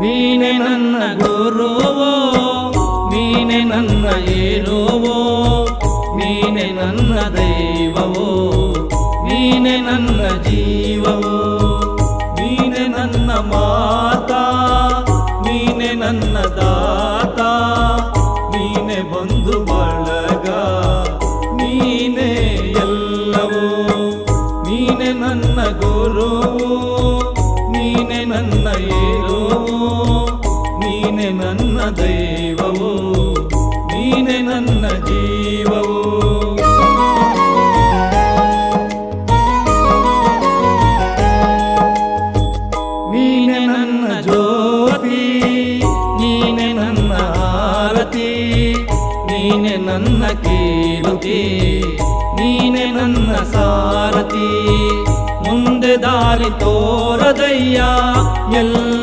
ನೀನೆ ನನ್ನ ಗುರುವೋ, ನೀನೆ ನನ್ನ ಏರುವೋ, ನೀನೆ ನನ್ನ ದೈವವೋ, ನೀನೆ ನನ್ನ ಜೀವವೋ, ನೀನೆ ನನ್ನ ಮಾತಾ, ನೀನೆ ನನ್ನ ದಾತ, ನೀನೆ ಬಂಧು ಬಳಗ, ನೀನೆ ಎಲ್ಲವೋ. ನೀನೆ ನನ್ನ ಗುರುವೋ, ನೀನೆ ನನ್ನ ಏರುವೋ, ನೀನೆ ನನ್ನ ದೈವವೋ, ನೀನೆ ನನ್ನ ಜೀವವೋ. ನೀನೆ ನನ್ನ ಜ್ಯೋತಿ, ನೀನೆ ನನ್ನ ಆರತಿ, ನೀನೆ ನನ್ನ ಕೀರ್ತಿ, ನೀನೆ ನನ್ನ ಸಾರಥಿ. ಮುಂದೆ ದಾರಿ ತೋರದಯ್ಯ ಎಲ್ಲ